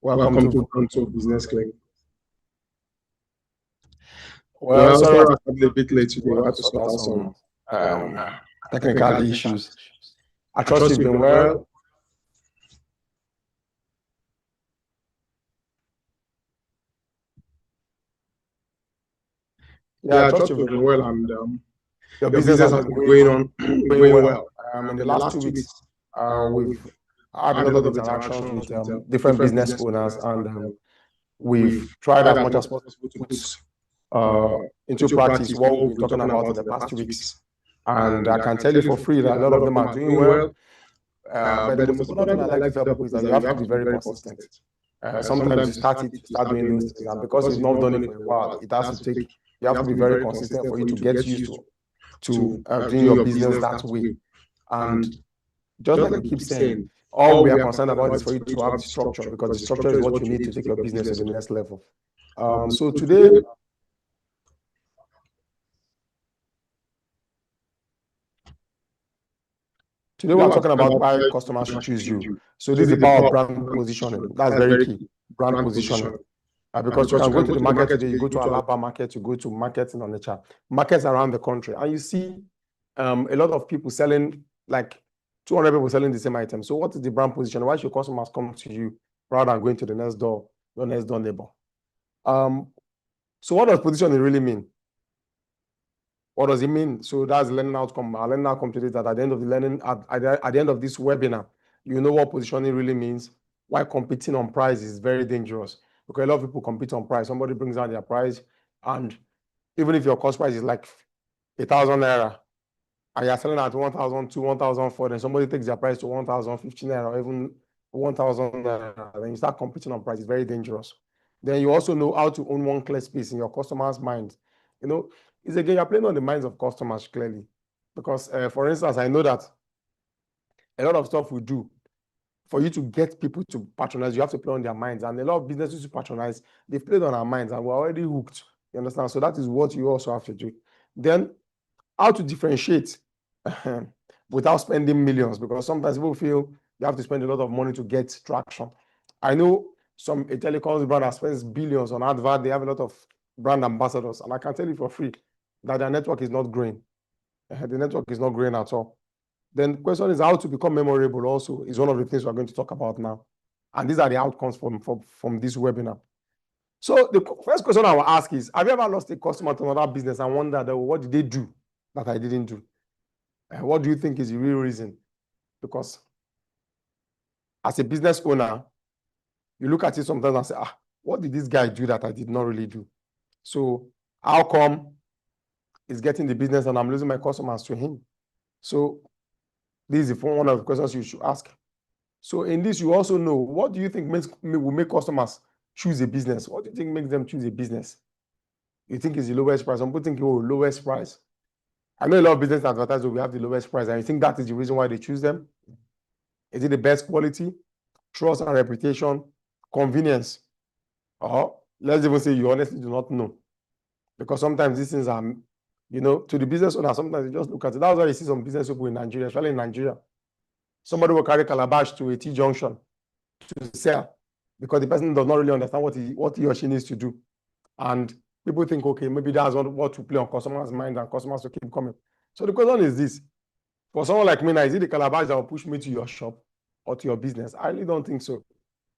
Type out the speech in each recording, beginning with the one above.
Welcome to Pronto Business Clinic. Well, Sorry, sorry, I started a bit late today. We had to sort out some technical issues. I trust you've been well. Yeah, I trust you've been well, and your your business has been going well. In the last 2 weeks, we've had a lot of interactions with different business owners, and we've tried as much as possible to put into practice what we've been talking about in the past 2 weeks. And I can tell you for free that a lot of them are doing well. But the most important thing I like to tell people is that you have to be very consistent. Sometimes you start doing those things, and because you've not done it for a while, you have to be very consistent for you to get used to doing your business that way. And just like we keep saying, all we are concerned about is for you to have the structure, because the structure is what you need to take your business to the next level. So today we're talking about why customers should choose you. So this is the power of brand positioning. That's very key. Brand positioning. Because you can go to the market today, you go to Alaba market, you go to markets in Onitsha, markets around the country, and you see a lot of people selling, like 200 people selling the same item. So what is the brand position? Why should customers come to you rather than going to the next door, your next door neighbor? So what does positioning really mean? What does it mean? So that's learning outcome. Our learning outcome today is that at the end of the learning, at the end of this webinar, you know what positioning really means, why competing on price is very dangerous. Because a lot of people compete on price. Somebody brings out their price, and even if your cost price is like 1,000 naira, and you're selling at 1,002, 1,004, then somebody takes their price to 1,050 naira, or even 1,000 naira, then you start competing on price. It's very dangerous. Then you also know how to own one clear space in your customer's mind. You know, it's again, you're playing on the minds of customers clearly. Because, for instance, I know that a lot of stuff we do, for you to get people to patronize, you have to play on their minds. And a lot of businesses to patronize, they've played on our minds, and we're already hooked. You understand? So that is what you also have to do. Then, how to differentiate without spending millions, because sometimes people feel you have to spend a lot of money to get traction. I know a telecoms brand that spends billions on advert. They have a lot of brand ambassadors, and I can tell you for free that their network is not growing. The network is not growing at all. Then the question is how to become memorable also is one of the things we're going to talk about now. And these are the outcomes from this webinar. So the first question I will ask is, have you ever lost a customer to another business and wondered, what did they do that I didn't do? What do you think is the real reason? Because as a business owner, you look at it sometimes and say, what did this guy do that I did not really do? So how come he's getting the business and I'm losing my customers to him? So this is one of the questions you should ask. So in this, you also know, what do you think will make customers choose a business? What do you think makes them choose a business? You think it's the lowest price? Some people think, lowest price. I know a lot of business advertisers will have the lowest price, and you think that is the reason why they choose them? Is it the best quality, trust and reputation, convenience? Or let's even say you honestly do not know. Because sometimes these things are, to the business owner, sometimes you just look at it. That's why you see some business people in Nigeria, especially in Nigeria. Somebody will carry calabash to a T-junction to sell because the person does not really understand what he or she needs to do. And people think, okay, maybe that's what to play on customers' mind, and customers will keep coming. So the question is this. For someone like me now, is it the calabash that will push me to your shop or to your business? I really don't think so.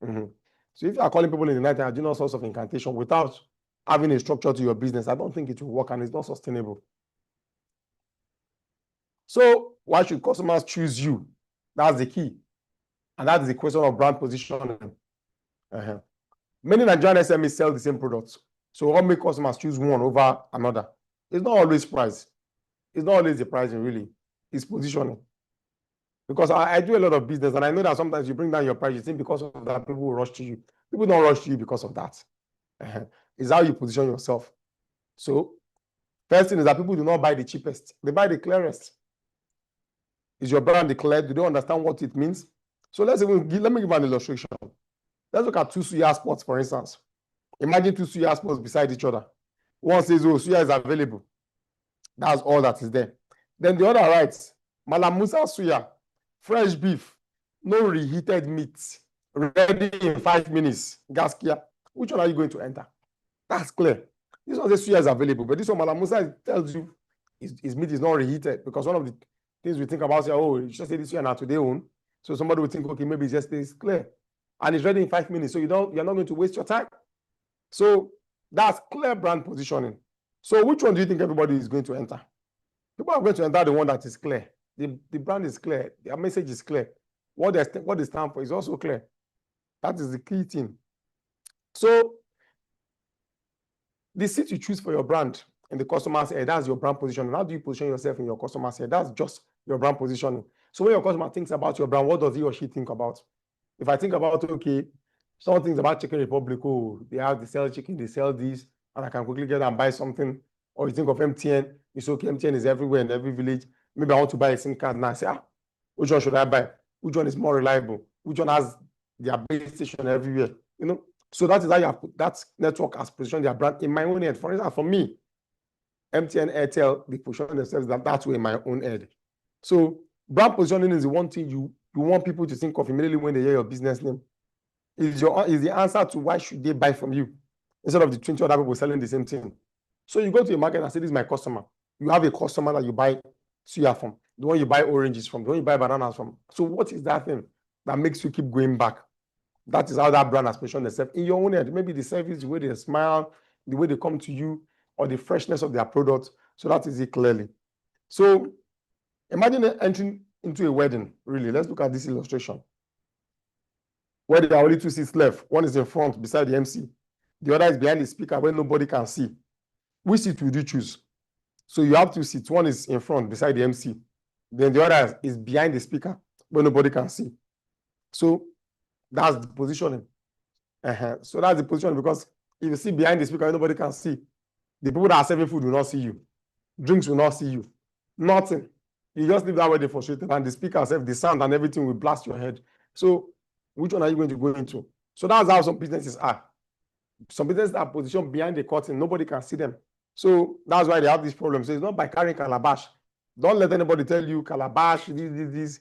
So if you are calling people in the night and doing all sorts of incantation without having a structure to your business, I don't think it will work, and it's not sustainable. So why should customers choose you? That's the key. And that's the question of brand positioning. Many Nigerian SMEs sell the same products. So what makes customers choose one over another? It's not always price. It's not always the pricing, really. It's positioning. Because I do a lot of business, and I know that sometimes you bring down your price, you think because of that, people will rush to you. People don't rush to you because of that. It's how you position yourself. So first thing is that people do not buy the cheapest. They buy the clearest. Is your brand declared? Do they understand what it means? So let me give an illustration. Let's look at two suya spots, for instance. Imagine two suya spots beside each other. One says, suya is available. That's all that is there. Then the other writes, Malam Musa suya, fresh beef, no reheated meat, ready in 5 minutes, Gaskia. Which one are you going to enter? That's clear. This one says suya is available, but this one, Malam Musa tells you his meat is not reheated, because one of the things we think about, say, oh, you just say this suya now today own. So somebody would think, okay, maybe it's just this clear. And it's ready in 5 minutes. So you're not going to waste your time. So that's clear brand positioning. So which one do you think everybody is going to enter? People are going to enter the one that is clear. The brand is clear. Their message is clear. What they stand for is also clear. That is the key thing. So the seat you choose for your brand in the customer's head, that's your brand positioning. How do you position yourself in your customer's head? That's just your brand positioning. So when your customer thinks about your brand, what does he or she think about? If I think about, okay, someone thinks about Chicken Republic, oh, they sell chicken, they sell this, and I can quickly get and buy something. Or you think of MTN, it's okay, MTN is everywhere in every village. Maybe I want to buy a SIM card now. I say, which one should I buy? Which one is more reliable? Which one has their base station everywhere? You know, so that is how you have put that network has positioned their brand in my own head. For instance, for me, MTN, Airtel, they position themselves that way in my own head. So brand positioning is the one thing you want people to think of immediately when they hear your business name. Is the answer to why should they buy from you instead of the 20 other people selling the same thing. So you go to a market and say, this is my customer. You have a customer that you buy suya from, the one you buy oranges from, the one you buy bananas from. So what is that thing that makes you keep going back? That is how that brand has positioned themselves in your own head. Maybe the service, the way they smile, the way they come to you, or the freshness of their product. So that is it clearly. So imagine entering into a wedding, really. Let's look at this illustration. Where there are only 2 seats left. One is in front beside the MC. The other is behind the speaker where nobody can see. Which seat would you choose? So you have 2 seats. One is in front beside the MC. Then the other is behind the speaker where nobody can see. So that's the positioning. So that's the position, because if you sit behind the speaker where nobody can see, the people that are serving food will not see you. Drinks will not see you. Nothing. You just leave that way frustrated, and the speaker itself, the sound and everything will blast your head. So which one are you going to go into? So that's how some businesses are. Some businesses are positioned behind the curtain. Nobody can see them. So that's why they have this problem. So it's not by carrying calabash. Don't let anybody tell you calabash, this.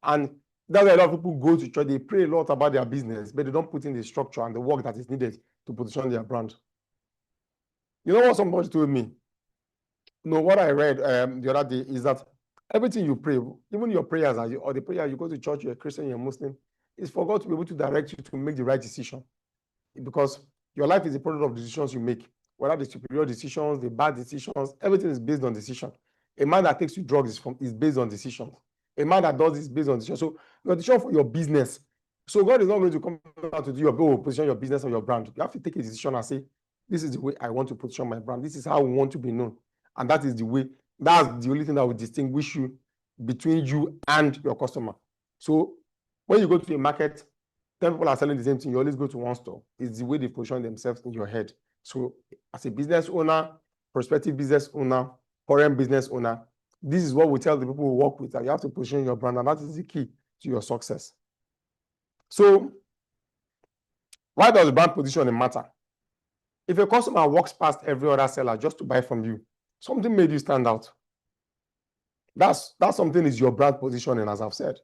And that's why a lot of people go to church. They pray a lot about their business, but they don't put in the structure and the work that is needed to position their brand. You know what somebody told me? No, what I read the other day is that everything you pray, even your prayers or the prayer you go to church, you're a Christian, you're a Muslim, is for God to be able to direct you to make the right decision. Because your life is a product of decisions you make, whether the superior decisions, the bad decisions, everything is based on decision. A man that takes you drugs is based on decisions. A man that does this is based on decision. So your decision for your business. So God is not going to come out to do your position your business or your brand. You have to take a decision and say, this is the way I want to position my brand. This is how I want to be known. And that is the way, that's the only thing that will distinguish you between you and your customer. So when you go to a market, 10 people are selling the same thing, you always go to one store. It's the way they position themselves in your head. So as a business owner, prospective business owner, current business owner, this is what we tell the people we work with, that you have to position your brand, and that is the key to your success. So why does brand positioning matter? If a customer walks past every other seller just to buy from you, something made you stand out. That something is your brand positioning, as I've said.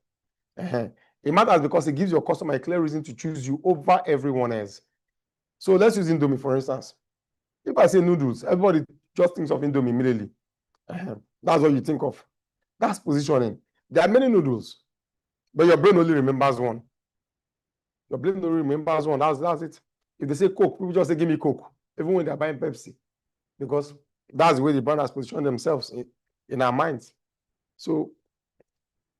It matters because it gives your customer a clear reason to choose you over everyone else. So let's use Indomie, for instance. If I say noodles, everybody just thinks of Indomie immediately. That's what you think of. That's positioning. There are many noodles, but your brain only remembers one. Your brain only remembers one. That's it. If they say Coke, people just say, give me Coke, even when they're buying Pepsi, because that's the way the brand has positioned themselves in our minds. So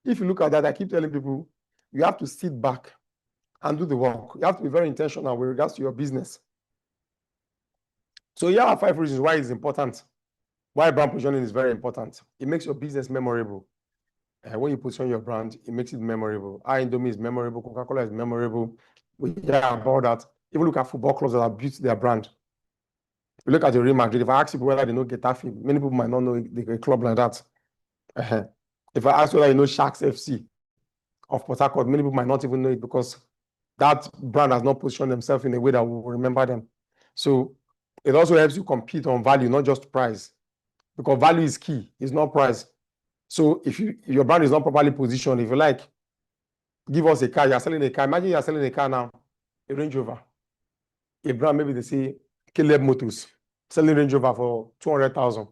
if you look at that, I keep telling people, you have to sit back and do the work. You have to be very intentional with regards to your business. So here are 5 reasons why it's important, why brand positioning is very important. It makes your business memorable. When you position your brand, it makes it memorable. Indomie is memorable, Coca-Cola is memorable. We hear about that. Even look at football clubs that have built their brand. If you look at the Real Madrid, if I ask people whether they know Getafe, many people might not know a club like that. If I ask whether you know Sharks FC of Port Harcourt, many people might not even know it, because that brand has not positioned themselves in a way that we will remember them. So it also helps you compete on value, not just price, because value is key, it's not price. So if your brand is not properly positioned, if you like, give us a car, you're selling a car. Imagine you're selling a car now, a Range Rover. A brand, maybe they say Caleb Motors, selling Range Rover for 200,000.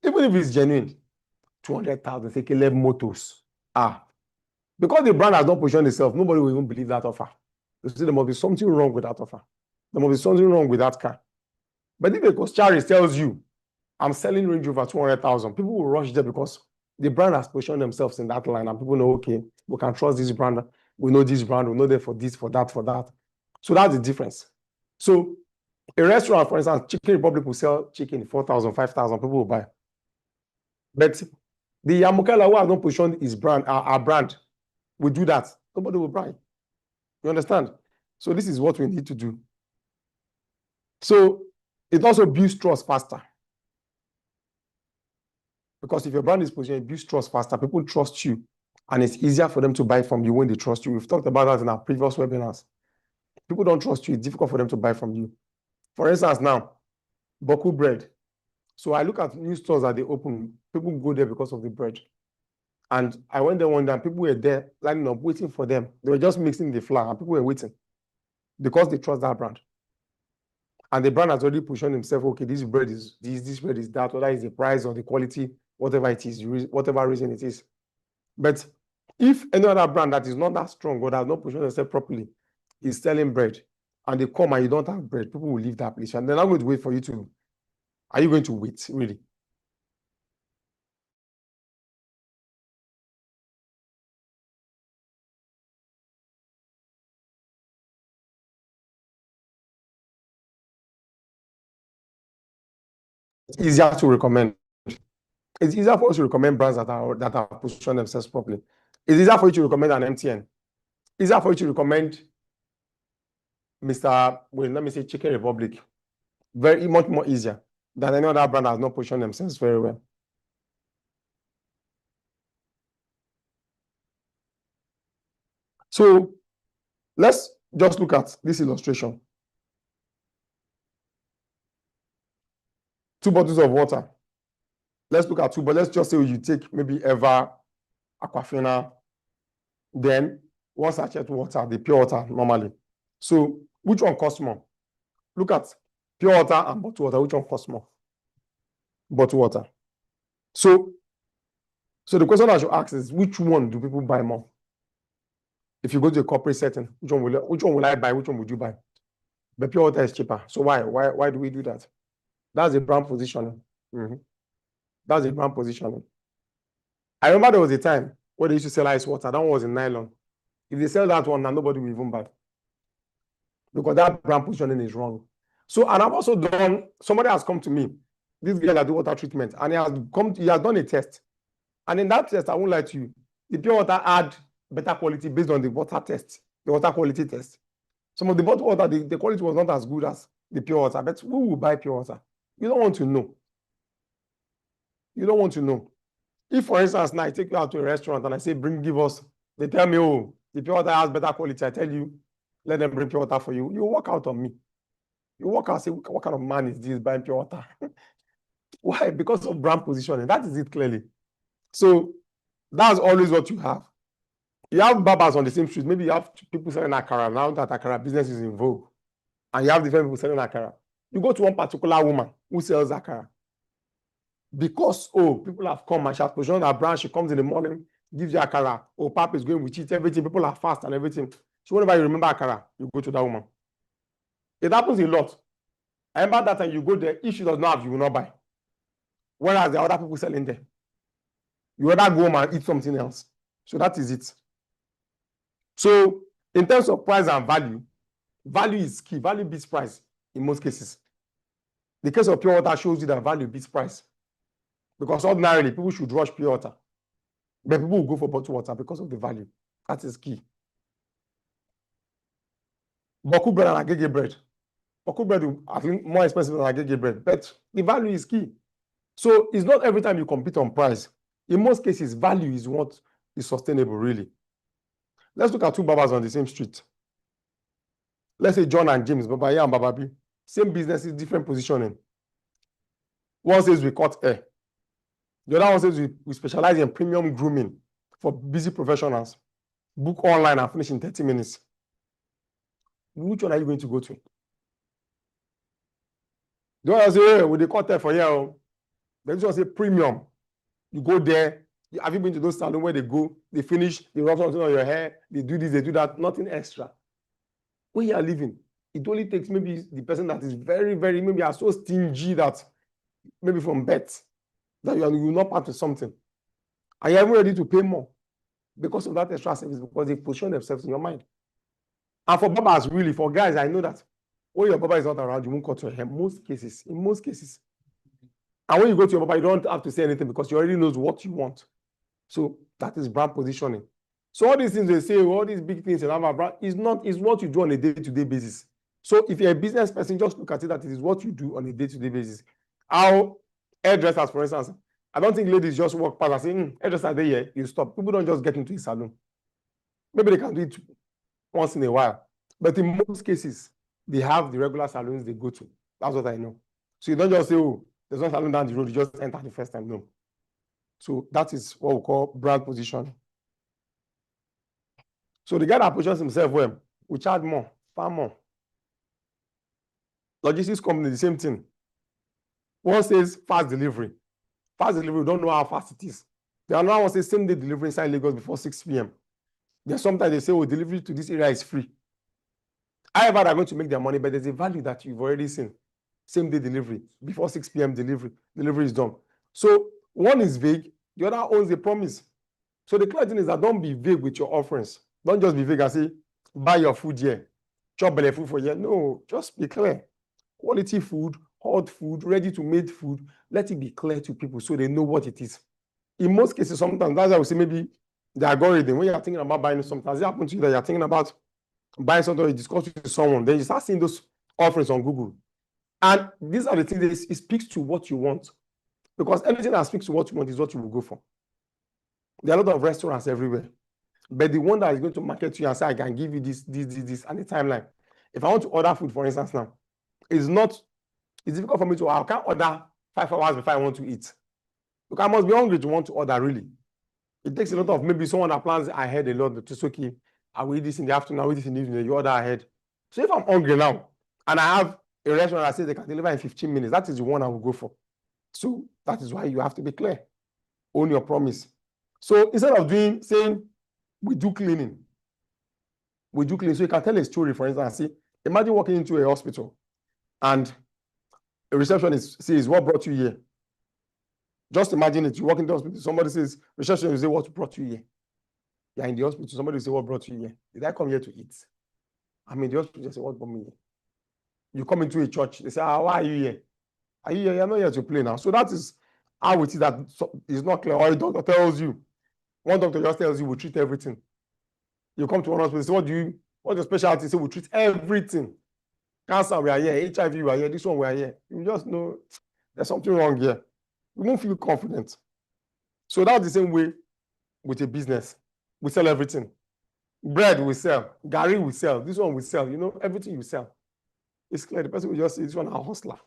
Even if it's genuine, 200,000, say Caleb Motors. Because the brand has not positioned itself, nobody will even believe that offer. You see, there must be something wrong with that offer. There must be something wrong with that car. But if a Coscharis tells you, I'm selling Range Rover 200,000, people will rush there because the brand has positioned themselves in that line and people know, okay, we can trust this brand. We know this brand. We know them for this, for that, for that. So that's the difference. So a restaurant, for instance, Chicken Republic will sell chicken 4,000, 5,000, people will buy. But the Yamukela who has not positioned his brand, our brand, will do that. Nobody will buy. You understand? So this is what we need to do. So it also builds trust faster. Because if your brand is positioned, it builds trust faster. People trust you, and it's easier for them to buy from you when they trust you. We've talked about that in our previous webinars. People don't trust you, it's difficult for them to buy from you. For instance, now, Boku bread. So I look at new stores that they open, people go there because of the bread. And I went there one day, and people were there lining up, waiting for them. They were just mixing the flour, and people were waiting because they trust that brand. And the brand has already positioned himself, okay, this bread is this bread is that, whether it's the price or the quality, whatever it is, whatever reason it is. But if any other brand that is not that strong or does not position themselves properly is selling bread, and they come and you don't have bread, people will leave that place. And they're not going to wait for you to. Are you going to wait, really? It's easier to recommend. It's easier for us to recommend brands that are positioned themselves properly. It's easier for you to recommend an MTN. It's easier for you to recommend let me say Chicken Republic. Very much more easier than any other brand that has not positioned themselves very well. So let's just look at this illustration. 2 bottles of water. Let's look at 2, but let's just say you take maybe Eva, Aquafina, then 1 sachet water, the pure water normally. So which one costs more? Look at pure water and bottled water. Which one costs more? Bottled water. So the question I should ask is, which one do people buy more? If you go to a corporate setting, which one will I buy? Which one would you buy? The pure water is cheaper. So why do we do that? That's a brand positioning. That's a brand positioning. I remember there was a time where they used to sell ice water. That one was in nylon. If they sell that one now, nobody will even buy, because that brand positioning is wrong. So, and I've also done, somebody has come to me, this guy that do water treatment, and he has done a test. And in that test, I won't lie to you, the pure water had better quality based on the water test, the water quality test. Some of the bottled water, the quality was not as good as the pure water, but who will buy pure water? You don't want to know. You don't want to know. If, for instance, now I take you out to a restaurant and I say, give us, they tell me, oh, the pure water has better quality. I tell you, let them bring pure water for you. You walk out on me. You walk out and say, what kind of man is this buying pure water? Why? Because of brand positioning. That is it clearly. So that's always what you have. You have barbers on the same street. Maybe you have people selling akara now that akara business is in vogue. And you have different people selling akara. You go to one particular woman who sells akara. Because, people have come and she has positioned her brand. She comes in the morning, gives you akara. Pap is going with it, everything. People are fast and everything. So whenever you remember akara, you go to that woman. It happens a lot. I remember that time you go there, if she does not have, you will not buy. Whereas there are other people selling there. You rather go home and eat something else. So that is it. So in terms of price and value, value is key. Value beats price in most cases. The case of pure water shows you that value beats price. Because ordinarily, people should rush pure water. But people will go for bottled water because of the value. That is key. Boku bread and agege bread. Boku bread is, I think, more expensive than agege bread. But the value is key. So it's not every time you compete on price. In most cases, value is what is sustainable, really. Let's look at 2 barbers on the same street. Let's say John and James, Baba A and Baba B. Same businesses, different positioning. One says we cut hair. The other one says we specialize in premium grooming for busy professionals. book online and finish in 30 minutes. Which one are you going to go to? The one say, hey, with the content for you, the this one say premium. You go there. Have you been to those salons where they go, they finish, they rub something on your hair, they do this, they do that, nothing extra. When you are living, it only takes maybe the person that is very, very, maybe you are so stingy that maybe from birth that you will not part with something. And you're even ready to pay more because of that extra service, because they position themselves in your mind. And for babas, really, for guys, I know that when your baba is not around, you won't cut your hair. In most cases. And when you go to your baba, you don't have to say anything because you already knows what you want. So that is brand positioning. So all these things they say, all these big things in our brand is what you do on a day-to-day basis. So if you're a business person, just look at it that it is what you do on a day-to-day basis. How hairdressers, for instance, I don't think ladies just walk past and say, hairdresser there, yeah, you stop. People don't just get into a salon. Maybe they can do it once in a while. But in most cases, they have the regular salons they go to. That's what I know. So you don't just say, oh, there's one salon down the road, you just enter the first time. No. So that is what we call brand position. So the guy that positions himself well, we charge more, far more. Logistics company, the same thing. One says fast delivery. Fast delivery, we don't know how fast it is. The other one says same day delivery inside Lagos before 6 p.m. Then sometimes they say, oh, delivery to this area is free. However, they're going to make their money, but there's a value that you've already seen. Same day delivery, before 6 p.m. delivery is done. So one is vague, the other owns a promise. So the clear thing is that don't be vague with your offerings. Don't just be vague and say, buy your food here, chop belly food for here. No, just be clear. Quality food, hot food, ready to made food. Let it be clear to people so they know what it is. In most cases, sometimes that's why we say maybe the algorithm, when you're thinking about buying something, does it happen to you that you're thinking about buying something or you discuss with someone, then you start seeing those offerings on Google. And these are the things that it speaks to what you want. Because anything that speaks to what you want is what you will go for. There are a lot of restaurants everywhere. But the one that is going to market to you and say, I can give you this, and the timeline. If I want to order food, for instance, now, it's difficult for me to, I can't order 5 hours before I want to eat. Because I must be hungry to want to order, really. It takes a lot of, maybe someone that plans ahead a lot, it's okay, I will eat this in the afternoon, I will eat this in the evening, you order ahead. So if I'm hungry now, and I have a restaurant that says they can deliver in 15 minutes, that is the one I will go for. So that is why you have to be clear. Own your promise. So instead of saying, we do cleaning. So you can tell a story, for instance, see, imagine walking into a hospital and a receptionist says, what brought you here? Just imagine it, you walk into the hospital, somebody says, receptionist will say, what brought you here? You're in the hospital, somebody will say, what brought you here? Did I come here to eat? I'm in the hospital, just say, what brought me here? You come into a church, they say, why are you here? Are you here? You're not here to play now. So that is how it is that it's not clear. Or a doctor tells you, one doctor just tells you, we treat everything. You come to one hospital, say, what's your specialty? Say, we treat everything. Cancer, we are here. HIV, we are here. This one, we are here. You just know there's something wrong here. You won't feel confident. So that's the same way with a business. We sell everything. Bread we sell. Gari we sell. This one we sell. You know, everything you sell. It's clear. The person will just say, this one is a hustler.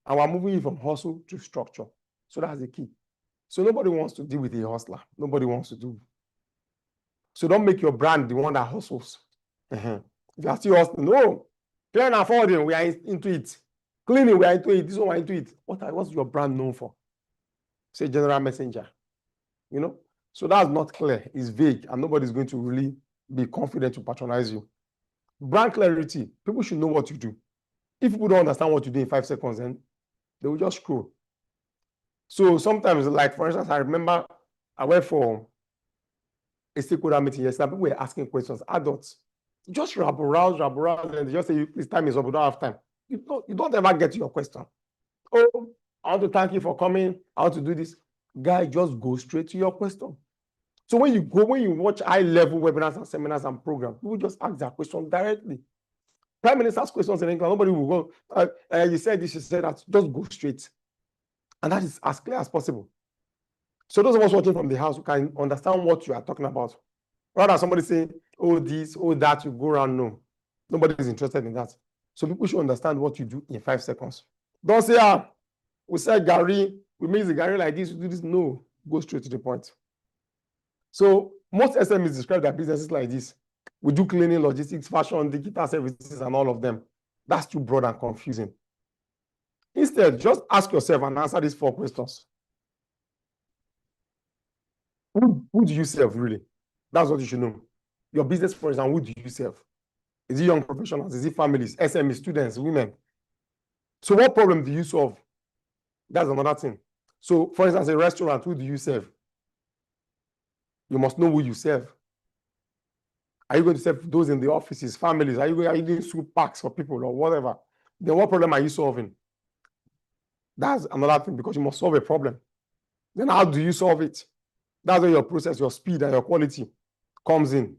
And we're moving from hustle to structure. So that's the key. So nobody wants to deal with a hustler. Nobody wants to do. So don't make your brand the one that hustles. If you are still hustling, no. Clear and affording, we are into it. Cleaning, we are into it. This one, we are into it. What's your brand known for? Say general messenger. You know? So that's not clear. It's vague. And nobody's going to really be confident to patronize you. Brand clarity. People should know what you do. If people don't understand what you do in 5 seconds, then they will just scroll. So sometimes, like for instance, I remember I went for a stakeholder meeting yesterday. People were asking questions. Adults, just rub around, and they just say, this time is up, we don't have time. You don't ever get to your question. Oh, I want to thank you for coming. I want to do this. Guy, just go straight to your question. So when you watch high-level webinars and seminars and programs, people just ask their question directly. Prime Minister asks questions in England, nobody will go, you said this, you said that. Just go straight. And that is as clear as possible. So those of us watching from the house who can understand what you are talking about. Rather than somebody saying, oh, this, oh, that, you go around, no. Nobody is interested in that. So people should understand what you do in 5 seconds. Don't say, we said Gary, we mix the Gary like this, we do this. No, go straight to the point. So most SMEs describe their businesses like this. We do cleaning, logistics, fashion, digital services, and all of them. That's too broad and confusing. Instead, just ask yourself and answer these 4 questions. Who do you serve, really? That's what you should know. Your business, for example, who do you serve? Is it young professionals? Is it families, SMEs, students, women? So what problem do you solve? That's another thing. So, for instance, a restaurant, who do you serve? You must know who you serve. Are you going to serve those in the offices, families? Are you doing soup packs for people or whatever? Then what problem are you solving? That's another thing, because you must solve a problem. Then how do you solve it? That's where your process, your speed, and your quality comes in.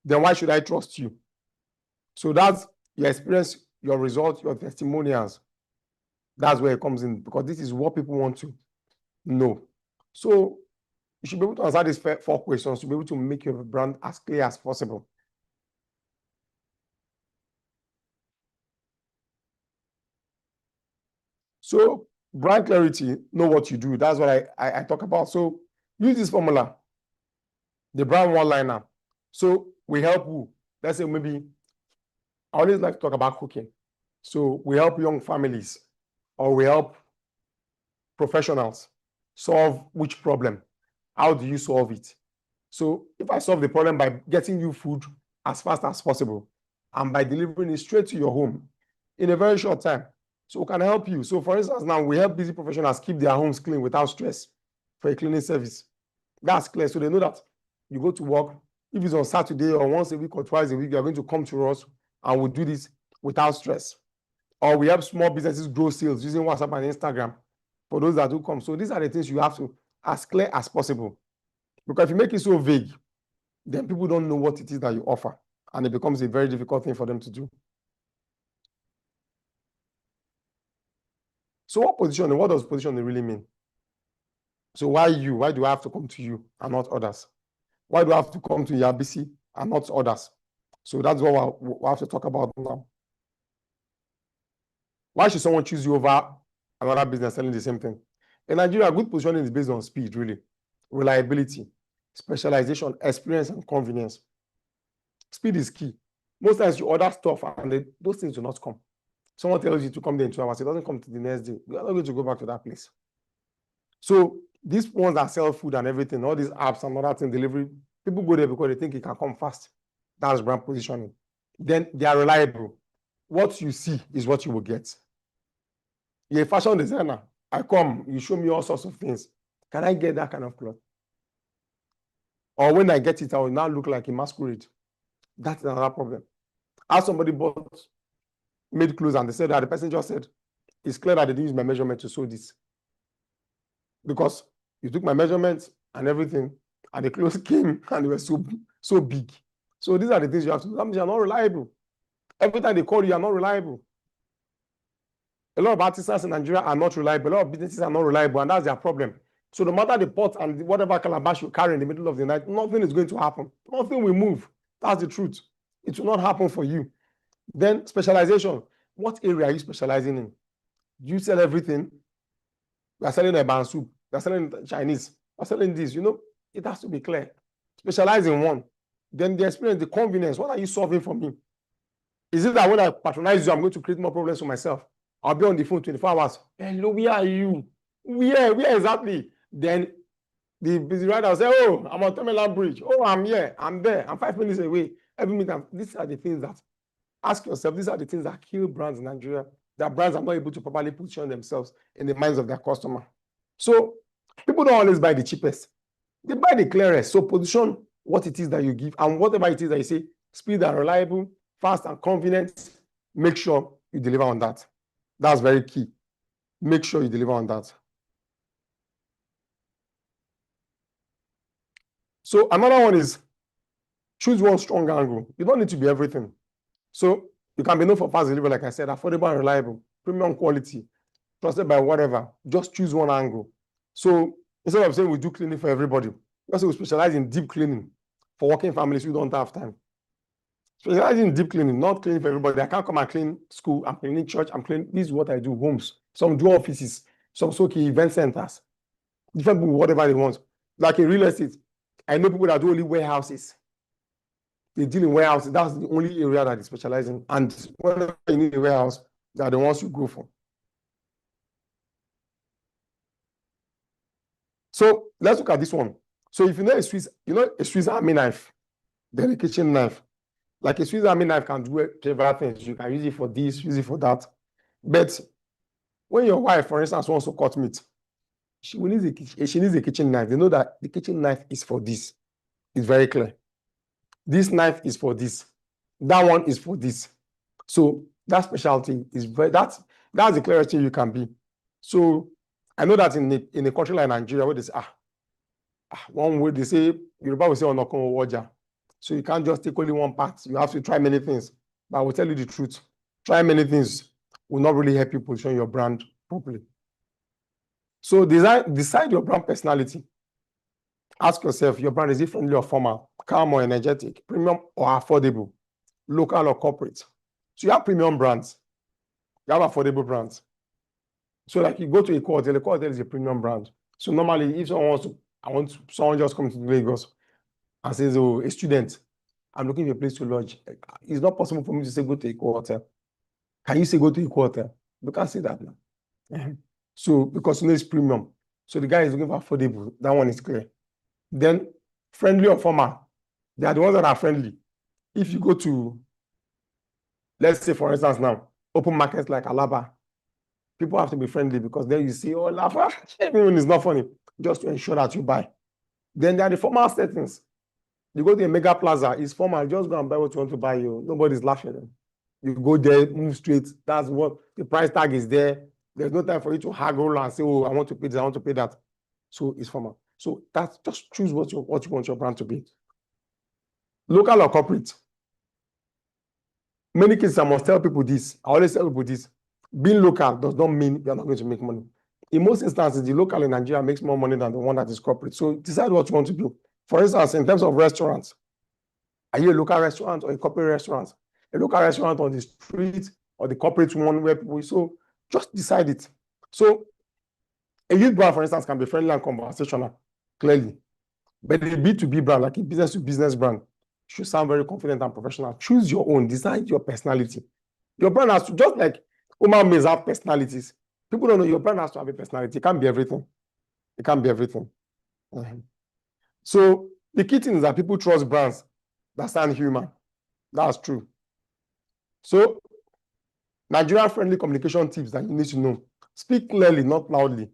Then why should I trust you? So that's your experience, your results, your testimonials. That's where it comes in, because this is what people want to know. So you should be able to answer these 4 questions to be able to make your brand as clear as possible. So brand clarity, know what you do. That's what I talk about. So use this formula, the brand one-liner. So we help who? Let's say maybe, I always like to talk about cooking. So we help young families, or we help professionals solve which problem? How do you solve it? So if I solve the problem by getting you food as fast as possible and by delivering it straight to your home in a very short time, so we can help you. So for instance, now we help busy professionals keep their homes clean without stress for a cleaning service. That's clear. So they know that you go to work, if it's on Saturday or once a week or twice a week, you're going to come to us and we'll do this without stress. Or we help small businesses grow sales using WhatsApp and Instagram for those that do come. So these are the things you have to, as clear as possible. Because if you make it so vague, then people don't know what it is that you offer, and it becomes a very difficult thing for them to do. So what positioning? What does positioning really mean? So why you? Why do I have to come to you and not others? Why do I have to come to Yabisi and not others? So that's what we'll have to talk about now. Why should someone choose you over another business selling the same thing? In Nigeria, good positioning is based on speed, really, reliability, specialization, experience, and convenience. Speed is key. Most times you order stuff and those things do not come. Someone tells you to come there in 2 hours, it doesn't come to the next day. You are not going to go back to that place. So these ones that sell food and everything, all these apps and other things, delivery, people go there because they think it can come fast. That's brand positioning. Then they are reliable. What you see is what you will get. You're a fashion designer. I come, you show me all sorts of things. Can I get that kind of cloth? Or when I get it, I will now look like a masquerade. That's another problem. As somebody made clothes and they said that the person just said, it's clear that they didn't use my measurement to sew this. Because you took my measurements and everything, and the clothes came and they were so big. So these are the things you have to do. That means you're not reliable. Every time they call you, you're not reliable. A lot of artisans in Nigeria are not reliable. A lot of businesses are not reliable, and that's their problem. So no matter the pot and whatever calabash you carry in the middle of the night, nothing is going to happen. Nothing will move. That's the truth. It will not happen for you. Then specialization. What area are you specializing in? Do you sell everything? We are selling a ban soup. We are selling Chinese. We are selling this. You know, it has to be clear. Specialize in one. Then the experience, the convenience. What are you solving for me? Is it that when I patronize you, I'm going to create more problems for myself? I'll be on the phone 24 hours. Hello, where are you? Where exactly? Then the busy rider will say, oh, I'm on Temeland Bridge. Oh, I'm here. I'm there. I'm 5 minutes away. Every minute. These are the things that, ask yourself, these are the things that kill brands in Nigeria. That brands are not able to properly position themselves in the minds of their customer. So people don't always buy the cheapest. They buy the clearest. So position what it is that you give, and whatever it is that you say, speed and reliable, fast and convenient, make sure you deliver on that. That's very key. Make sure you deliver on that. So another one is choose one strong angle. You don't need to be everything. So you can be known for fast delivery, like I said, affordable and reliable, premium quality, trusted by whatever. Just choose one angle. So instead of saying we do cleaning for everybody, also we specialize in deep cleaning for working families who don't have time. Specialize in deep cleaning, not cleaning for everybody. I can't come and clean school, I'm cleaning church, I'm cleaning, this is what I do, homes. Some do offices, some event centers, different people, whatever they want. Like in real estate, I know people that do only warehouses. They deal in warehouses. That's the only area that they specialize in. And whenever you need a warehouse, they are the ones you go for. So let's look at this one. So if you know a Swiss Army knife, then a kitchen knife. Like a Swiss Army knife can do several things. You can use it for this, use it for that. But when your wife, for instance, wants to cut meat, she needs a kitchen knife. They know that the kitchen knife is for this. It's very clear. This knife is for this. That one is for this. So that specialty is that's the clearest thing you can be. So I know that in a country like Nigeria, where they say, one way they say, Yoruba will say, Onokon Waja. So you can't just take only one part. You have to try many things. But I will tell you the truth. Try many things will not really help you position your brand properly. So decide your brand personality. Ask yourself, your brand, is it friendly or formal, calm or energetic, premium or affordable, local or corporate? So you have premium brands. You have affordable brands. So like you go to a hotel is a premium brand. So normally if someone just comes to Lagos and says, oh, a student, I'm looking for a place to lodge. It's not possible for me to say go to a hotel. Can you say go to a hotel? You can't say that now. So because it's premium. So the guy is looking for affordable. That one is clear. Then friendly or formal. They are the ones that are friendly. If you go to, let's say for instance now, open markets like Alaba, people have to be friendly because then you see, oh, Alaba, everyone is not funny, just to ensure that you buy. Then there are the formal settings. You go to a mega plaza, it's formal, just go and buy what you want to buy. Nobody's laughing. You go there, move straight. That's what the price tag is there. There's no time for you to haggle and say, oh, I want to pay this, I want to pay that. So it's formal. So that's just choose what you want your brand to be. Local or corporate. Many cases, I must tell people this. I always tell people this. Being local does not mean you're not going to make money. In most instances, the local in Nigeria makes more money than the one that is corporate. So decide what you want to do. For instance, in terms of restaurants, are you a local restaurant or a corporate restaurant? A local restaurant on the street or the corporate one where people, so just decide it. So a youth brand, for instance, can be friendly and conversational, clearly. But a B2B brand, like a business-to-business brand, should sound very confident and professional. Choose your own, decide your personality. Your brand has to, just like Omar may have personalities. People don't know your brand has to have a personality. It can't be everything. It can't be everything. So the key thing is that people trust brands that sound human. That's true. So Nigeria-friendly communication tips that you need to know. Speak clearly, not loudly.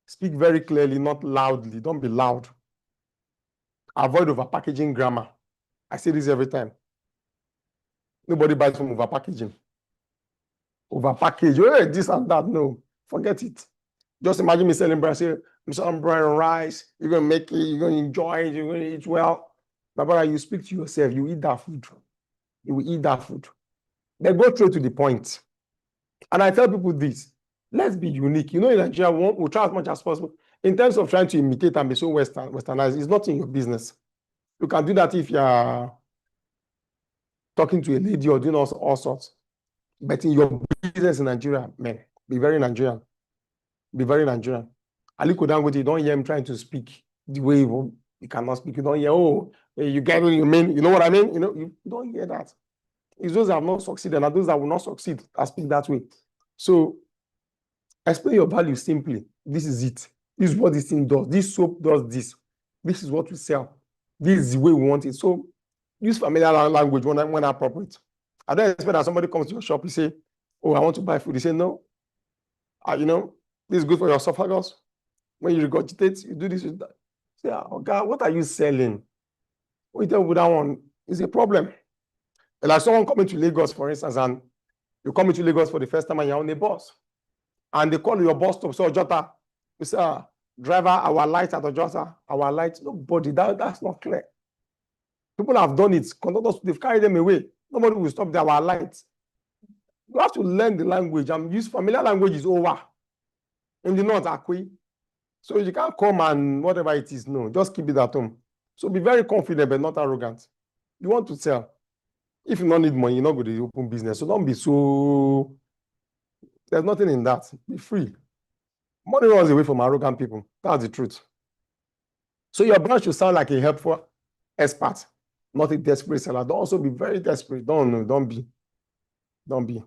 Speak very clearly, not loudly. Don't be loud. Avoid over-packaging grammar. I say this every time. Nobody buys from over-packaging. Over-package, oh, this and that. No, forget it. Just imagine me selling bread. Say, I'm selling bread and rice. You're going to make it. You're going to enjoy it. You're going to eat well. My brother, you speak to yourself. You eat that food. You will eat that food. Then go straight to the point. And I tell people this. Let's be unique. In Nigeria, we'll try as much as possible. In terms of trying to imitate and be so westernized, it's not in your business. You can do that if you're talking to a lady or doing all sorts. But in your business in Nigeria, man, be very Nigerian. Be very Nigerian. Aliko Dangote, you don't hear him trying to speak the way he cannot speak. You don't hear, oh, you get what you mean. You know what I mean? You don't hear that. It's those that have not succeeded and those that will not succeed that speak that way. So explain your value simply. This is it. This is what this thing does. This soap does this. This is what we sell. This is the way we want it. So use familiar language when appropriate. I don't expect that somebody comes to your shop, you say, oh, I want to buy food. You say, no. This is good for your esophagus. When you regurgitate, you do this. You do that. Say, oh God, what are you selling? When you tell me that one is a problem. And like someone coming to Lagos, for instance, and you come into Lagos for the first time and you're on a bus. And they call your bus stop, so Ojota, you say, driver, our light at Ojota, our light. Nobody, that's not clear. People have done it. Conductors, they've carried them away. Nobody will stop our lights. You have to learn the language and use familiar language is over. In the north, Akwi. So you can't come and whatever it is, no, just keep it at home. So be very confident, but not arrogant. You want to sell. If you don't need money, you're not going to open business. So don't be so, there's nothing in that. Be free. Money runs away from arrogant people. That's the truth. So your brand should sound like a helpful expert, not a desperate seller. Don't also be very desperate. Don't be.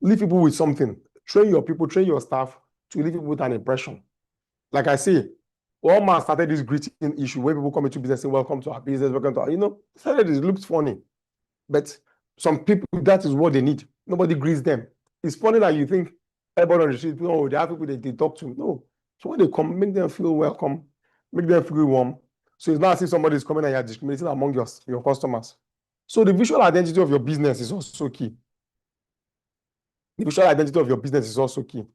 Leave people with something. Train your people, train your staff to leave people with an impression. Like I say, Walmart started this greeting issue where people come into business and welcome to our business, welcome to our, started it looks funny. But some people, that is what they need. Nobody greets them. It's funny that you think everybody on the street, oh, they have people that they talk to. No. So when they come, make them feel welcome, make them feel warm. So it's not as if somebody is coming and you're discriminating among your customers. So the visual identity of your business is also key. The visual identity of your business is also key.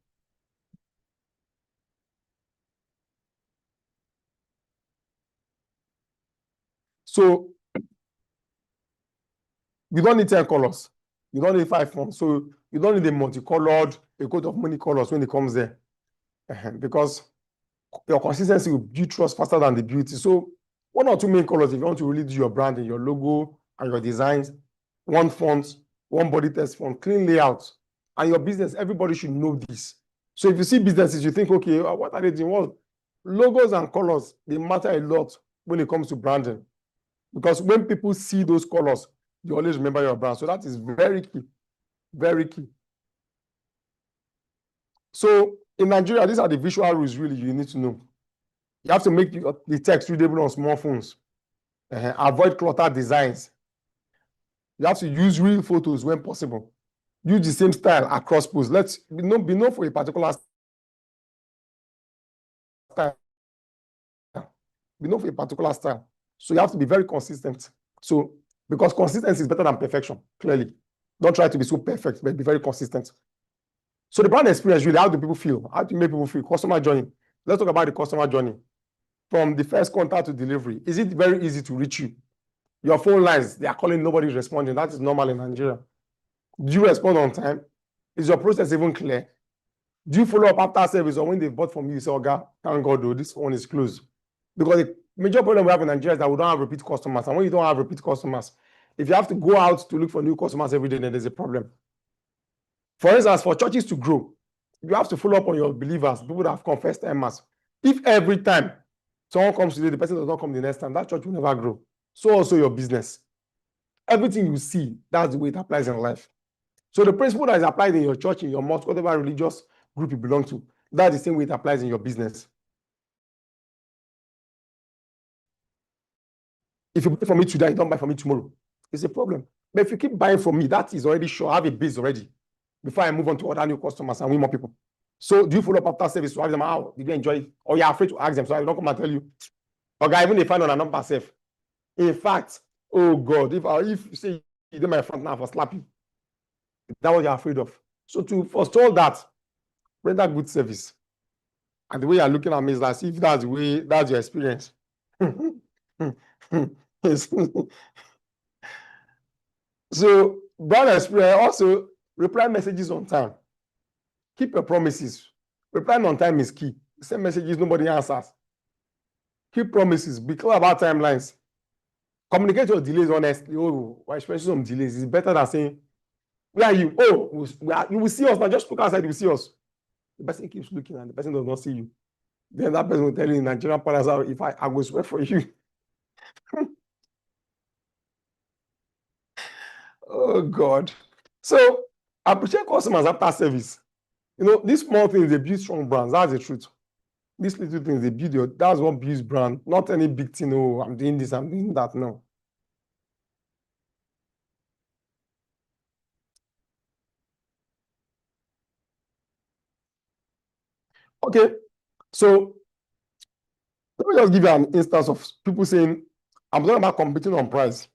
So you don't need 10 colors. You don't need 5 fonts. So you don't need a multicolored, a coat of many colors when it comes there. Because your consistency will build trust faster than the beauty. So 1 or 2 main colors if you want to really do your brand and your logo and your designs, 1 font, 1 body text font, clean layout. And your business, everybody should know this. So if you see businesses, you think, okay, what are they doing? Well, logos and colors, they matter a lot when it comes to branding. Because when people see those colors, you always remember your brand. So that is very key. Very key. So in Nigeria, these are the visual rules really you need to know. You have to make the text readable on small phones. Avoid cluttered designs. You have to use real photos when possible. Use the same style across posts. Let's be known for a particular style. Be known for a particular style. So you have to be very consistent. So because consistency is better than perfection, clearly. Don't try to be so perfect, but be very consistent. So the brand experience, really, how do people feel? How do you make people feel? Customer journey. Let's talk about the customer journey. From the first contact to delivery, is it very easy to reach you? Your phone lines, they are calling, nobody's responding. That is normal in Nigeria. Do you respond on time? Is your process even clear? Do you follow up after service, or when they bought from you, you say, "Oga, thank God, though, this one is closed"? Because the major problem we have in Nigeria is that we don't have repeat customers. And when you don't have repeat customers, if you have to go out to look for new customers every day, then there's a problem. For instance, for churches to grow, you have to follow up on your believers, people that have confessed to Mass. If every time someone comes today, the person does not come the next time, that church will never grow. So also your business. Everything you see, that's the way it applies in life. So the principle that is applied in your church, in your mosque, whatever religious group you belong to, that's the same way it applies in your business. If you buy from me today, you don't buy from me tomorrow, it's a problem. But if you keep buying from me, that is already sure. I have a base already before I move on to other new customers and win more people. So do you follow up after service to ask them, how did you enjoy it? Or you're afraid to ask them, so I don't come and tell you. Okay, even if I know a number safe. In fact, oh God, if you say you do my front now, I'll slap you. That's what you're afraid of. So to forestall that, render good service. And the way you're looking at me is like, if that's the way, that's your experience. So brand experience, also reply messages on time. Keep your promises. Replying on time is key. Send messages nobody answers. Keep promises. Be clear about timelines. Communicate your delays honestly. Oh, especially some delays. It's better than saying, where are you? Oh, you will see us now. Just look outside, you will see us. The person keeps looking and the person does not see you. Then that person will tell you in Nigerian parlance, if I will swear for you. Oh God. So appreciate customers after service. These small things, they build strong brands. That's the truth. These little things, they build that's what builds brand. Not any big thing, oh, I'm doing this, I'm doing that. No. Okay. So let me just give you an instance of people saying, I'm talking about competing on price.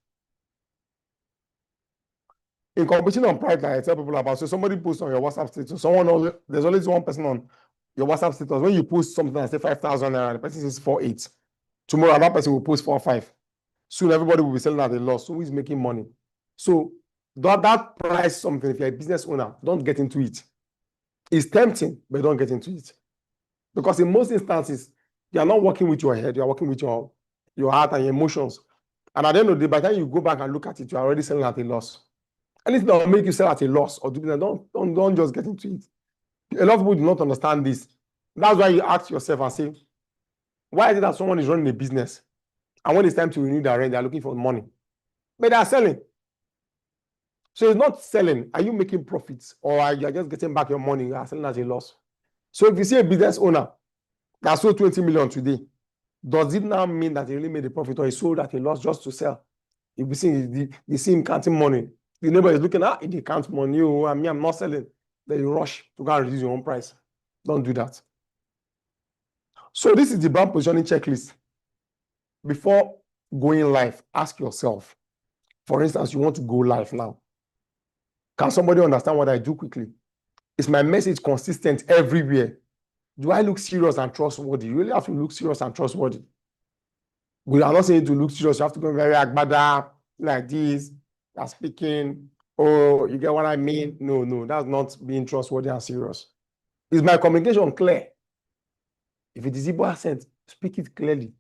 In competing on price, like I tell people about, so somebody posts on your WhatsApp status, there's always one person on your WhatsApp status. When you post something and say 5,000 naira, the person says 4.8. Tomorrow, that person will post 4.5. Soon, everybody will be selling at a loss. So who is making money? So that price something, if you're a business owner, don't get into it. It's tempting, but don't get into it. Because in most instances, you are not working with your head, you are working with your heart and your emotions. And at the end of the day, by the time you go back and look at it, you are already selling at a loss. Anything that will make you sell at a loss or do that, don't just get into it. A lot of people do not understand this. That's why you ask yourself and say, Why is it that someone is running a business and when it's time to renew their rent, they're looking for money, but they are selling? So it's not selling. Are you making profits or are you just getting back your money? You are selling at a loss. So if you see a business owner that sold 20 million today, does it now mean that he really made a profit or he sold at a loss just to sell? If you see you see him counting money, the neighbor is looking at he counts money. Oh, I'm not selling. Then you rush to go and reduce your own price. Don't do that. So this is the brand positioning checklist. Before going live, ask yourself, for instance, you want to go live now. Can somebody understand what I do quickly? Is my message consistent everywhere? Do I look serious and trustworthy? You really have to look serious and trustworthy. We are not saying to look serious. You have to go very agbada like this. You're speaking. Oh, you get what I mean? No, that's not being trustworthy and serious. Is my communication clear? If it is Igbo accent, speak it clearly.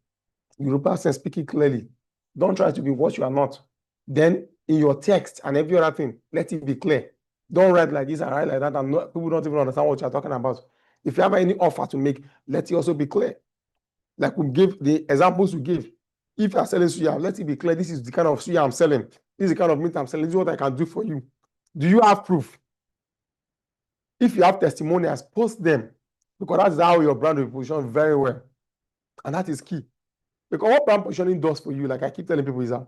Yoruba accent, speak it clearly. Don't try to be what you are not. Then in your text and every other thing, let it be clear. Don't write like this and write like that, and people don't even understand what you're talking about. If you have any offer to make, let it also be clear. Like we give the examples we give. If you are selling suya, let it be clear. This is the kind of suya I'm selling. This is the kind of meat I'm selling. This is what I can do for you. Do you have proof? If you have testimonials, post them, because that's how your brand will be positioned very well. And that is key. Because what brand positioning does for you, like I keep telling people, is that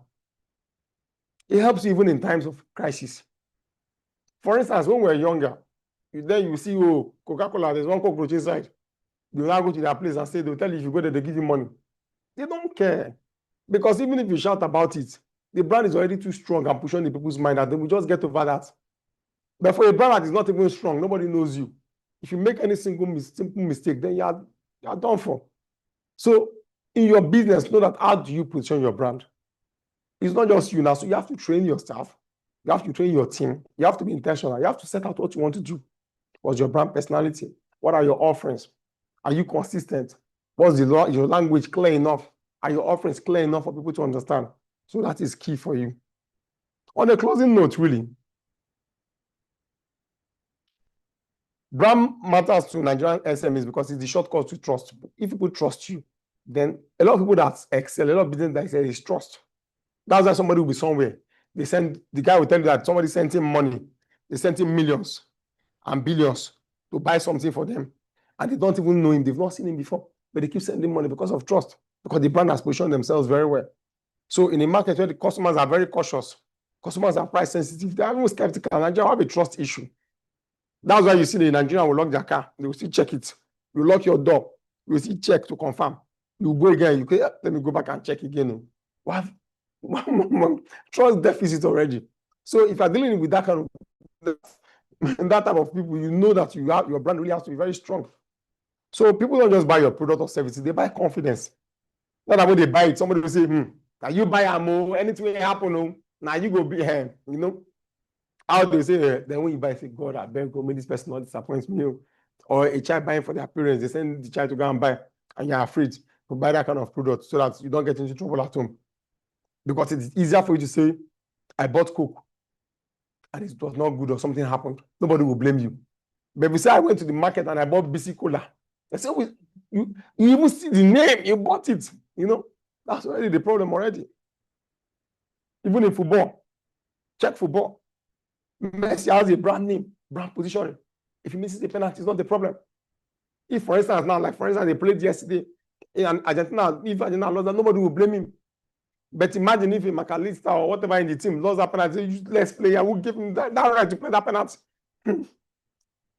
it helps you even in times of crisis. For instance, when we're younger, then you see, oh, Coca-Cola, there's one cockroach inside. You now go to their place and say, they'll tell you if you go there, they give you money. They don't care. Because even if you shout about it, the brand is already too strong and pushing the people's mind that they will just get over that. But for a brand that is not even strong, nobody knows you. If you make any simple mistake, then you are done for. So in your business, know that how do you position your brand? It's not just you now. So you have to train your staff. You have to train your team. You have to be intentional. You have to set out what you want to do. What's your brand personality? What are your offerings? Are you consistent? Was your language clear enough? Are your offerings clear enough for people to understand? So that is key for you. On a closing note, really, brand matters to Nigerian SMEs because it's the shortcut to trust. If people trust you, then a lot of people that excel, a lot of business that excel is trust. That's why somebody will be somewhere. The guy will tell you that somebody sent him money. They sent him millions and billions to buy something for them. And they don't even know him. They've not seen him before. But they keep sending money because of trust. Because the brand has positioned themselves very well. So in a market where the customers are very cautious, customers are price sensitive, they are even skeptical. Nigeria have a trust issue. That's why you see the Nigerian will lock their car. They will still check it. You lock your door. You will still check to confirm. You go again. You say, let me go back and check again. What? Trust deficit already. So if you're dealing with that kind of that type of people, you know that your brand really has to be very strong. So people don't just buy your product or services, they buy confidence. Not that when they buy it, somebody will say, now you buy ammo, anything will happen, now you go be here, you know. How they say, then when you buy, say, God, I beg God, may this person not disappoint me. Or a child buying for their parents, they send the child to go and buy, and you're afraid to buy that kind of product so that you don't get into trouble at home. Because it's easier for you to say, I bought Coke and it was not good or something happened. Nobody will blame you. But if you say, I went to the market and I bought BC Cola, they say, you even see the name, you bought it. You know, that's already the problem already. Even in football, check football. Messi has a brand name, brand positioning. If he misses a penalty, it's not the problem. If, for instance, now, like for instance, they played yesterday in Argentina, if Argentina lost, nobody will blame him. But imagine if a McAllister or whatever in the team lost that penalty, useless player who give him that right to play that penalty.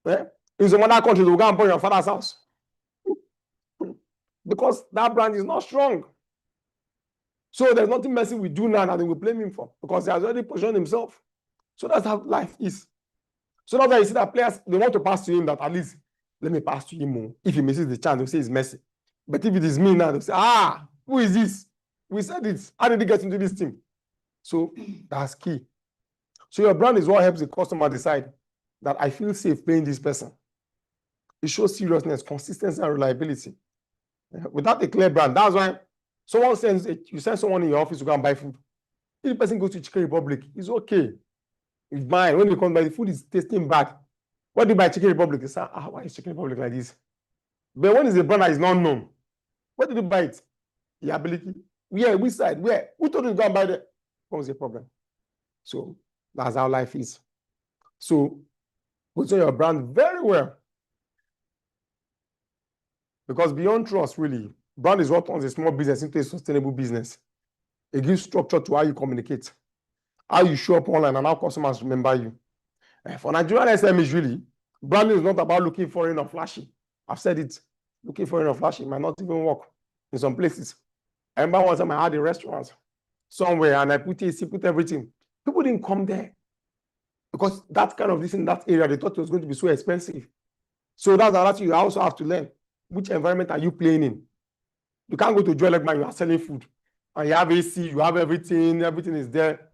Yeah? In some other countries, we'll go and put your father's house. Because that brand is not strong. So there's nothing Messi will do now that they will blame him for, because he has already positioned himself. So that's how life is. So that's why you see that players, they want to pass to him that at least, let me pass to him more. If he misses the chance, they'll say it's Messi. But if it is me now, they'll say, who is this? We said it. How did he get into this team? So that's key. So your brand is what helps the customer decide that I feel safe paying this person. It shows seriousness, consistency, and reliability. Without a clear brand, that's why you send someone in your office to go and buy food. If the person goes to Chicken Republic, it's okay. It's fine. When they come by, the food is tasting bad. What do you buy Chicken Republic? They say, why is Chicken Republic like this? But when it's a brand that is not known, Where did you buy it? Ability. Where? Which side? Where? Who told you to go and buy that? Becomes a problem. So that's how life is. So position your brand very well. Because beyond trust, really, brand is what turns a small business into a sustainable business. It gives structure to how you communicate, how you show up online, and how customers remember you. For Nigerian SMEs, really, branding is not about looking foreign or flashy. I've said it. Looking foreign or flashy might not even work in some places. I remember one time I had a restaurant somewhere and I put AC, put everything. People didn't come there because that kind of this in that area, they thought it was going to be so expensive. So that's another thing you also have to learn. Which environment are you playing in? You can't go to Joy Legman, you are selling food, and you have AC, you have everything is there.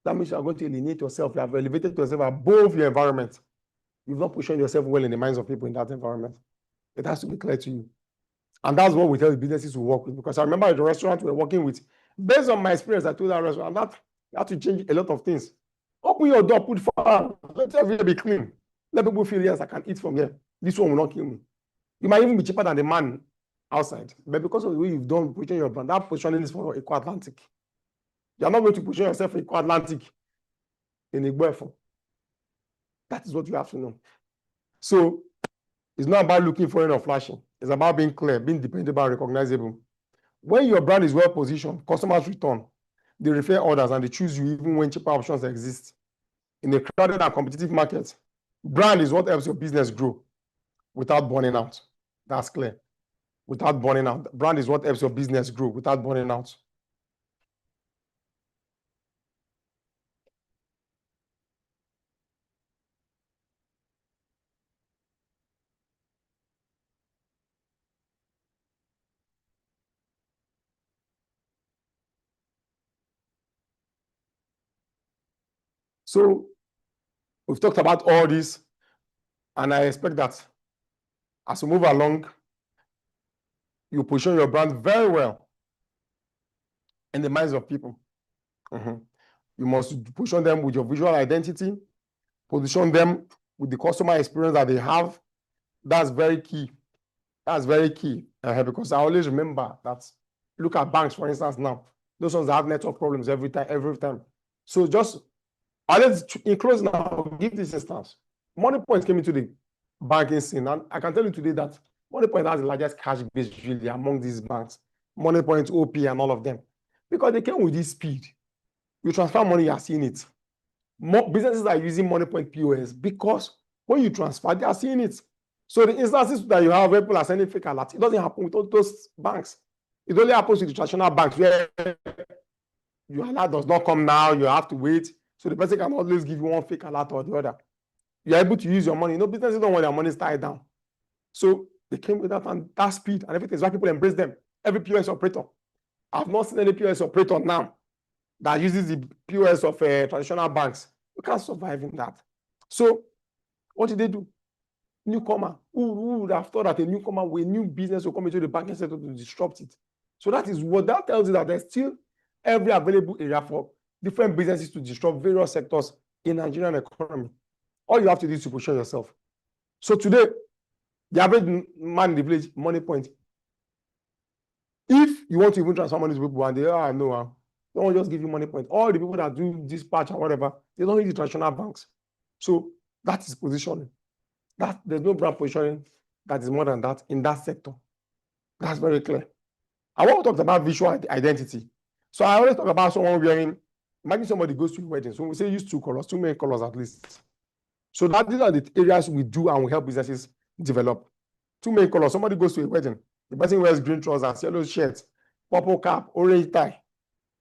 That means you are going to alienate yourself. You have elevated yourself above your environment. You've not positioned yourself well in the minds of people in that environment. It has to be clear to you. And that's what we tell the businesses to work with. Because I remember at the restaurant we were working with, based on my experience, I told that restaurant that you have to change a lot of things. Open your door, put fire, let everything be clean. Let people feel, yes, I can eat from here. This one will not kill me. You might even be cheaper than the man outside. But because of the way you've done position your brand, that positioning is for Eco Atlantic. You are not going to position yourself for Eco Atlantic in Igboefo. That is what you have to know. So it's not about looking foreign or flashing. It's about being clear, being dependable and recognizable. When your brand is well positioned, customers return, they refer others, and they choose you even when cheaper options exist. In a crowded and competitive market, brand is what helps your business grow without burning out. That's clear. Without burning out. Brand is what helps your business grow without burning out. So we've talked about all this, and I expect that as we move along, you position your brand very well in the minds of people. You must position them with your visual identity, position them with the customer experience that they have. That's very key. That's very key. Because I always remember that, look at banks, for instance, now. Those ones that have network problems every time. So just, let's in close now, give this instance. Moniepoint came into the banking scene, and I can tell you today that Moniepoint has the largest cash base really among these banks. Moniepoint, OP, and all of them. Because they came with this speed. You transfer money, you are seeing it. More businesses are using Moniepoint POS because when you transfer, they are seeing it. So the instances that you have where people are sending fake alerts, it doesn't happen with all those banks. It only happens with the traditional banks where your alert does not come now, you have to wait. So the person can always give you one fake alert or the other. You're able to use your money. No, businesses don't want their money tied down. So they came with that and that speed and everything. Is why people embrace them. Every POS operator. I've not seen any POS operator now that uses the POS of traditional banks. You can't survive in that. So what did they do? Newcomer. Who would have thought that a newcomer with a new business will come into the banking sector to disrupt it? So that is what that tells you, that there's still every available area for different businesses to disrupt various sectors in the Nigerian economy. All you have to do is to position yourself. So today, the average man in the village, Moniepoint, if you want to even transfer money to people and they no, don't just give you Moniepoint. All the people that do dispatch and whatever, they don't use the traditional banks. So that is positioning. There's no brand positioning that is more than that in that sector. That's very clear. I want to talk about visual identity. So I always talk about someone wearing, imagine somebody goes to a wedding. So we say use two main colors at least. So these are the areas we do and we help businesses develop. Two main colors. Somebody goes to a wedding. The person wears green trousers, yellow shirt, purple cap, orange tie.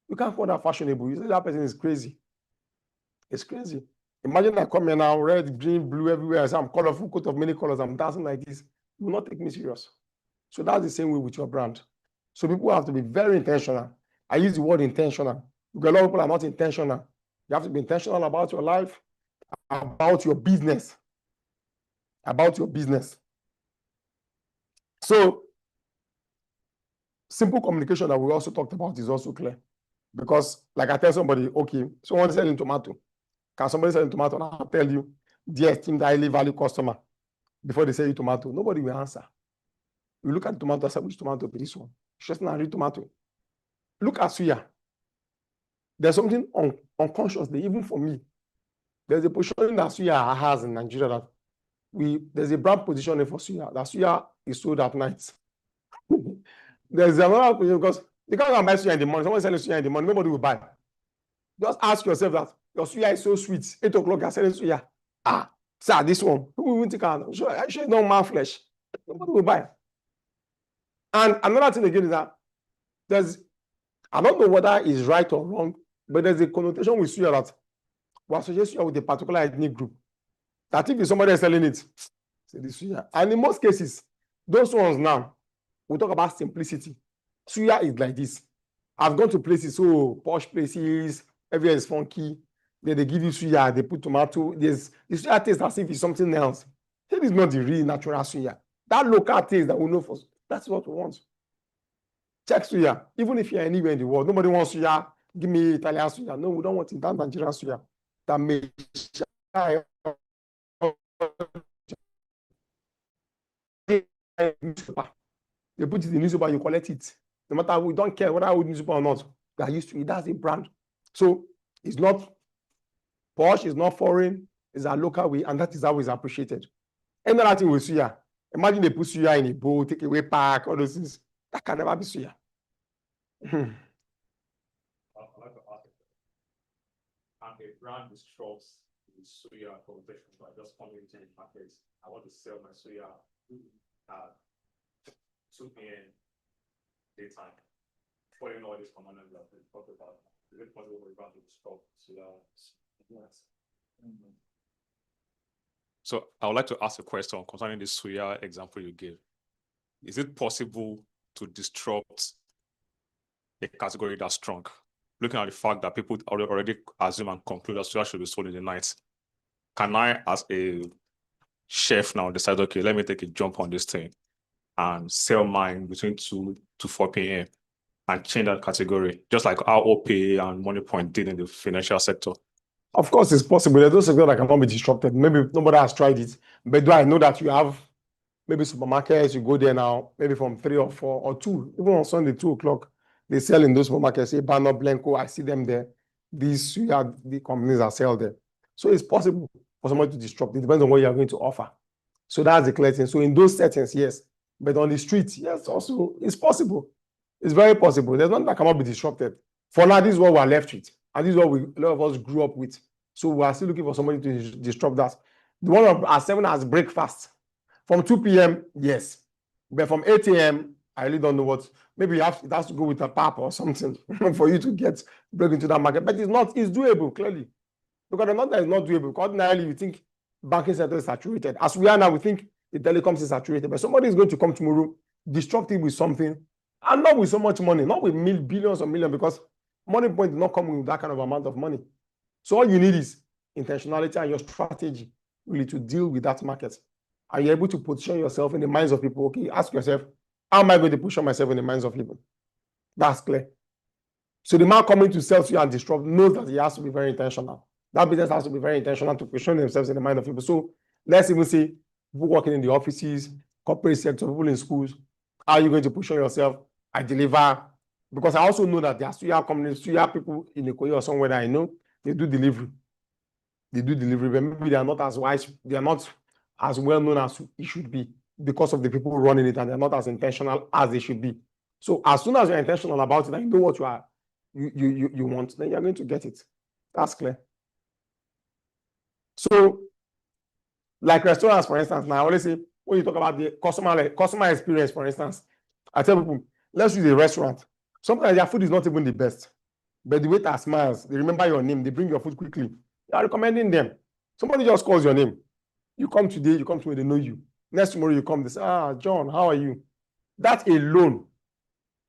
You can't call that fashionable. You say that person is crazy. It's crazy. Imagine I come here now, red, green, blue, everywhere. I say I'm colorful, coat of many colors. I'm dancing like this. You will not take me serious. So that's the same way with your brand. So people have to be very intentional. I use the word intentional because a lot of people are not intentional. You have to be intentional about your life, about your business. About your business. So simple communication that we also talked about is also clear. Because like I tell somebody, okay, someone selling tomato. Can somebody sell tomato and I'll tell you, dear esteemed highly valued customer, before they sell you tomato? Nobody will answer. You look at the tomato, I said, which tomato be this one? It's just not a real tomato. Look at suya. There's something unconsciously, even for me. There's a positioning that suya has in Nigeria that there's a brand positioning for suya. That suya is sold at night. There's another position because you can't buy suya in the morning. Someone selling suya in the morning, nobody will buy. Just ask yourself that your suya is so sweet. 8 o'clock, you're selling suya. Sir, this one. People will think, I'm sure it's not man flesh. Nobody will buy. And another thing again is that I don't know whether it's right or wrong, but there's a connotation with suya that we associate suya with a particular ethnic group. That if somebody is selling it, say this suya. And in most cases, those ones now, we talk about simplicity. Suya is like this. I've gone to places, so posh places, everywhere is funky. Then they give you suya, they put tomato. The suya tastes as if it's something else. That is not the real natural suya. That local taste that we know for, that's what we want. Check suya. Even if you're anywhere in the world, nobody wants suya. Give me Italian suya. No, we don't want it. That Nigerian suya. That may they put it in the newspaper, you collect it. No matter, we don't care whether I would newspaper or not. They are used to it. That's a brand. So it's not posh, it's not foreign, it's a local way, and that is how it's appreciated. Any other thing with suya, imagine they put suya in a bowl, take away pack, all those things. That can never be suya. I'd like to ask if a brand disrupts the suya conversation by just coming into the market. I want to sell my suya at 2 p.m. daytime. Following all these commandments that we talked about, is it possible for a brand to disrupt suya? Yes. So I would like to ask a question concerning the suya example you gave. Is it possible to disrupt a category that's strong? Looking at the fact that people already assume and conclude that suya should be sold in the night, can I, as a chef now, decide, okay, let me take a jump on this thing and sell mine between 2 to 4 p.m. and change that category, just like how OPA and MoneyPoint did in the financial sector? Of course, it's possible. There's no sector that cannot be disrupted. Maybe nobody has tried it. But do I know that you have maybe supermarkets, you go there now, maybe from 3 or 4 or 2, even on Sunday, 2 o'clock, they sell in those supermarkets, say Banner, Blanco, I see them there. These the companies that sell there. So it's possible for somebody to disrupt. It depends on what you are going to offer. So that's the clear thing. So in those settings, yes. But on the street, yes, also, it's possible. It's very possible. There's nothing that cannot be disrupted. For now, this is what we're left with. And this is what a lot of us grew up with. So we are still looking for somebody to disrupt that. The one at 7 as breakfast. From 2 p.m., yes. But from 8 a.m., I really don't know what. Maybe it has to go with a pap or something for you to break into that market. But it's doable, clearly. Because the not that it's not doable. Because ordinarily, you think banking sector is saturated. As we are now, we think the telecoms is saturated. But somebody is going to come tomorrow, disrupt it with something, and not with so much money, not with billions or millions, because MoneyPoint did not come with that kind of amount of money. So all you need is intentionality and your strategy really to deal with that market. Are you able to position yourself in the minds of people? Okay, ask yourself, how am I going to position myself in the minds of people? That's clear. So the man coming to sell to you and disrupt knows that he has to be very intentional. That business has to be very intentional to position themselves in the mind of people. So let's even say people working in the offices, corporate sector, people in schools. How are you going to position yourself? I deliver. Because I also know that there are suya companies, suya people in Ikoyi or somewhere that I know, they do delivery. They do delivery, but maybe they are not as wise, they are not as well known as it should be because of the people running it, and they're not as intentional as they should be. So as soon as you're intentional about it and you know what you want, then you're going to get it. That's clear. So, like restaurants, for instance, now I always say, when you talk about the customer experience, for instance, I tell people, let's use a restaurant. Sometimes their food is not even the best, but the waiter smiles, they remember your name, they bring your food quickly. You are recommending them. Somebody just calls your name. You come today, you come tomorrow, they know you. Next tomorrow you come, they say, John, how are you? That alone,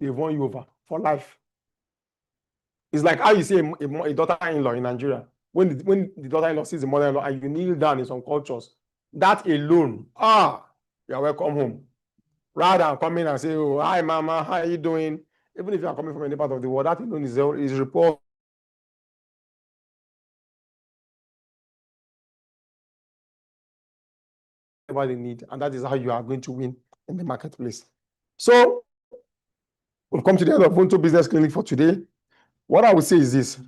they've won you over for life. It's like how you see a daughter-in-law in Nigeria. When the daughter-in-law sees the mother-in-law and you kneel down in some cultures, that alone, you're welcome home. Rather than come in and say, oh, hi, mama, how are you doing? Even if you are coming from any part of the world, that alone is report. Whatever they need, and that is how you are going to win in the marketplace. So we've come to the end of Ubuntu Business Clinic for today. What I would say is this.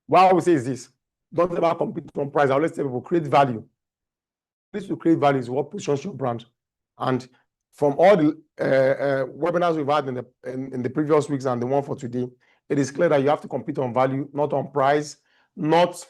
What I would say is this. Don't ever compete on price. I always tell people, create value. This to create value is what positions your brand. And from all the webinars we've had in the previous weeks and the one for today, it is clear that you have to compete on value, not on price, not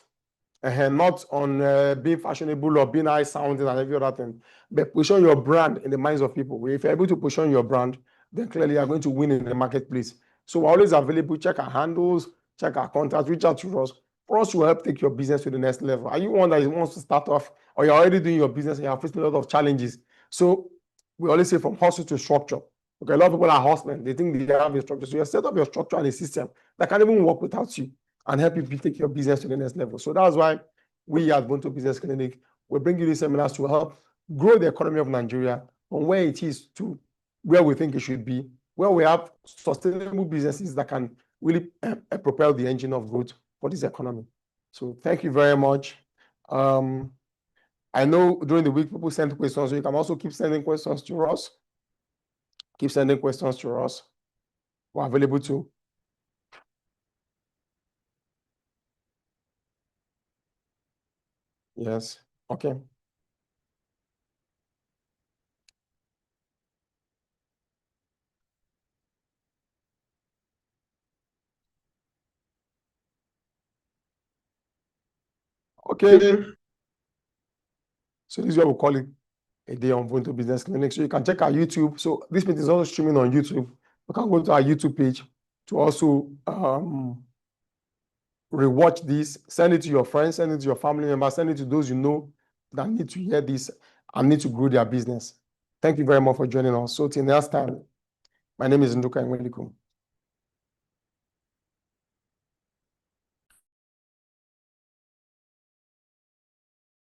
on being fashionable or being high sounding and every other thing, but position your brand in the minds of people. If you're able to position your brand, then clearly you're going to win in the marketplace. So we're always available. Check our handles, check our contacts, reach out to us. For us to help take your business to the next level. Are you one that wants to start off, or you're already doing your business and you're facing a lot of challenges? So we always say from hustle to structure. Okay, a lot of people are hustling. They think they have a structure. So you set up your structure and a system that can even work without you and help you take your business to the next level. So that's why we at Ubuntu Business Clinic, we bring you these seminars to help grow the economy of Nigeria from where it is to where we think it should be, where we have sustainable businesses that can really propel the engine of growth for this economy. So thank you very much. I know during the week people send questions, so you can also keep sending questions to us. Keep sending questions to us. We're available too. Yes. Okay. Okay. So this is what we call it a day on Ubuntu Business Clinic. So you can check our YouTube. So this meeting is also streaming on YouTube. You can go to our YouTube page to also rewatch this. Send it to your friends, send it to your family members, send it to those you know that need to hear this and need to grow their business. Thank you very much for joining us. So till next time, my name is Nduka Nwelikum.